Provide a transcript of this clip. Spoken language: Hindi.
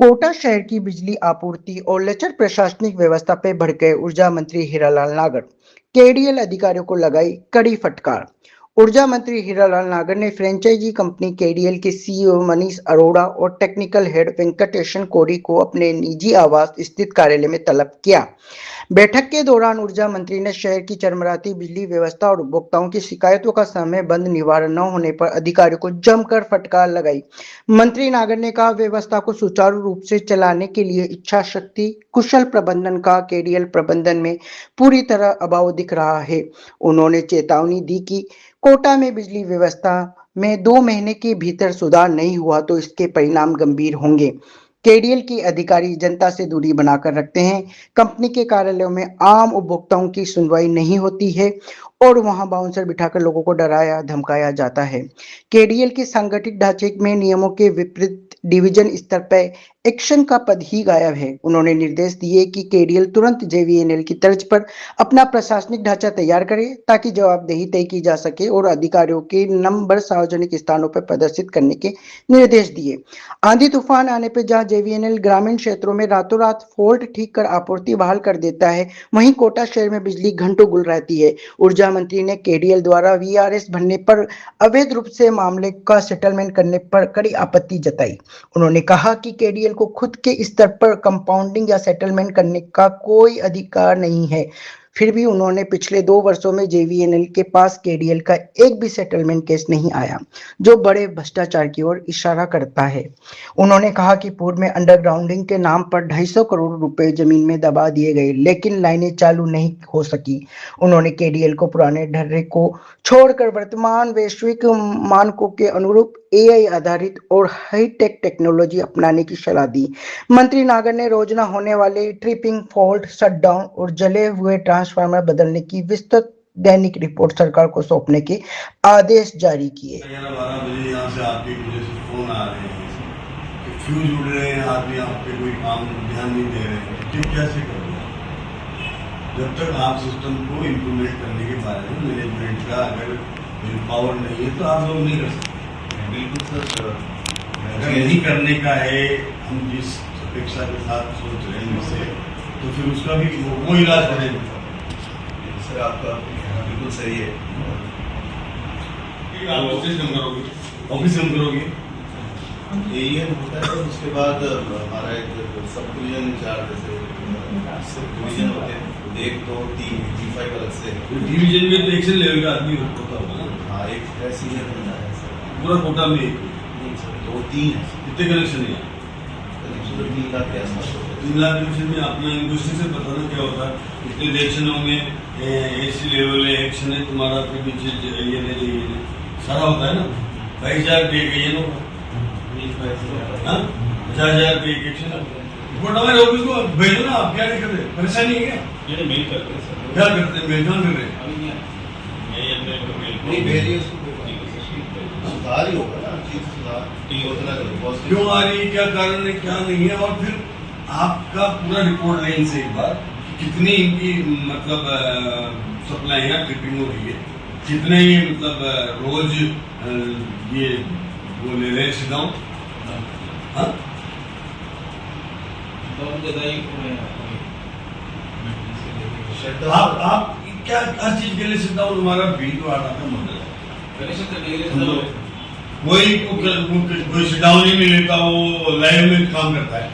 कोटा शहर की बिजली आपूर्ति और लचर प्रशासनिक व्यवस्था पे भड़के ऊर्जा मंत्री हीरालाल नागर। केडीएल अधिकारियों को लगाई कड़ी फटकार। ऊर्जा मंत्री हीरालाल नागर ने फ्रेंचाइजी कंपनी केडीएल के सीईओ मनीष अरोड़ा और टेक्निकल हेड वेंकटेशन कोरी को अपने निजी आवास स्थित कार्यालय में तलब किया। बैठक के दौरान ऊर्जा मंत्री ने शहर की चरमराती बिजली व्यवस्था और उपभोक्ताओं की शिकायतों का समयबद्ध निवारण न होने पर अधिकारियों को जमकर फटकार लगाई। मंत्री नागर ने कहा, व्यवस्था को सुचारू रूप से चलाने के लिए इच्छा शक्ति, कुशल प्रबंधन का केडीएल प्रबंधन में पूरी तरह अभाव दिख रहा है। उन्होंने चेतावनी दी कि कोटा में बिजली व्यवस्था में 2 महीने के भीतर सुधार नहीं हुआ तो इसके परिणाम गंभीर होंगे। केडीएल के अधिकारी जनता से दूरी बनाकर रखते हैं। कंपनी के कार्यालयों में आम उपभोक्ताओं की सुनवाई नहीं होती है और वहां बाउंसर बिठाकर लोगों को डराया धमकाया जाता है। केडीएल के संगठित ढांचे में नियमों के विपरीत डिवीजन स्तर पर एक्शन का पद ही गायब है। उन्होंने निर्देश दिए कि केडीएल तुरंत जेवीएनएल की तर्ज पर अपना प्रशासनिक ढांचा तैयार करे ताकि जवाबदेही तय की जा सके और अधिकारियों के नंबर सार्वजनिक स्थानों पर प्रदर्शित करने के निर्देश दिए। आंधी तूफान आने पर जहां जेवीएनएल ग्रामीण क्षेत्रों में रातों रात फॉल्ट ठीक कर आपूर्ति बहाल कर देता है, वहीं कोटा शहर में बिजली घंटों गुल रहती है। ऊर्जा मंत्री ने केडीएल द्वारा वीआरएस भरने पर अवैध रूप से मामले का सेटलमेंट करने पर कड़ी आपत्ति जताई। उन्होंने कहा कि केडीएल को खुद के स्तर पर कंपाउंडिंग या सेटलमेंट करने का कोई अधिकार नहीं है। फिर भी उन्होंने पिछले 2 वर्षों में जेवीएनएल के पास केडीएल का एक भी सेटलमेंट केस नहीं आया, जो बड़े भ्रष्टाचार की ओर इशारा करता है। उन्होंने कहा कि पूर्व में अंडरग्राउंडिंग के नाम पर 250 करोड़ रुपए जमीन में दबा दिए गए, लेकिन लाइनें चालू नहीं हो सकी। उन्होंने केडीएल को पुराने ढर्रे को छोड़कर वर्तमान वैश्विक मानकों के अनुरूप एआई आधारित और हाईटेक टेक्नोलॉजी अपनाने की सलाह दी। मंत्री नागर ने रोजाना होने वाले ट्रिपिंग, फॉल्ट, शटडाउन और जले हुए ट्रांसफार्मर बदलने की विस्तृत दैनिक रिपोर्ट सरकार को सौंपने के आदेश जारी किए। 12 बजे यहाँ से आपके मुझे फोन आ रहे हैं कि फ्यूज उड़ रहे हैं, आदमी आप पे कोई काम ध्यान नहीं दे रहे हैं, ठीक कैसे करोगे? जब तक आप सिस्टम को इम्प्लीमेंट करने के बारे में मैनेजमेंट का अगर पावर नहीं है तो आप लोग नहीं कर सकते। बिल्कुल सर, अगर नहीं करने का है, हम जिस अपेक्षा के साथ सोच रहे हैं इससे, तो फिर उसका भी वो इलाज करेंगे। सर आपका बिल्कुल सही है। आप ऑफिस कम करोगे यही है होता है। उसके बाद हमारा एक सब डिवीजन इंचार्ज जैसे डिवीजन होते हैं, 1, 2, 3 G5 अलग से डिवीजन में तो एक्शन लेवल का आदमी होता होगा ना। हाँ, एक सीनियर बंदा है पूरा कोटा में। 2, 3 है। कितने कनेक्शन है? कनेक्शन तो 3 लाख के आसपास होते हैं। 3 लाख कनेक्शन में अपना इंडस्ट्री से बताना क्या होता है, कितने डायरेक्शनों में एसी लेवल है, एक्शन है तुम्हारा, फिर पीछे ये सारा होता है ना। 22,000 पे गई है लोग, 50,000 पे एक एक्शन रिपोर्ट हमारे ऑफिस को भेजो ना। आप क्या नहीं करते? परेशानी है क्या? मेल करते हैं। क्या करते हैं? मेल कहाँ कर रहे हैं? नहीं भेजिए उसको, सुधार ही होगा ना, चीज सुधार क्यों आ रही है, क्या कारण है, क्या नहीं है। और फिर आपका पूरा रिपोर्ट लें इनसे एक बार, कितनी इनकी मतलब सप्लाई है, ट्रिपिंग हो रही है, कितने ये मतलब रोज ये वो ले रहे हैं सीधाओं। हाँ, आप क्या हर चीज के लिए सीधाओं हमारा भी तो आटा का मॉडल है। कोई सीधाओं नहीं लेता, वो लाइव में काम करता है।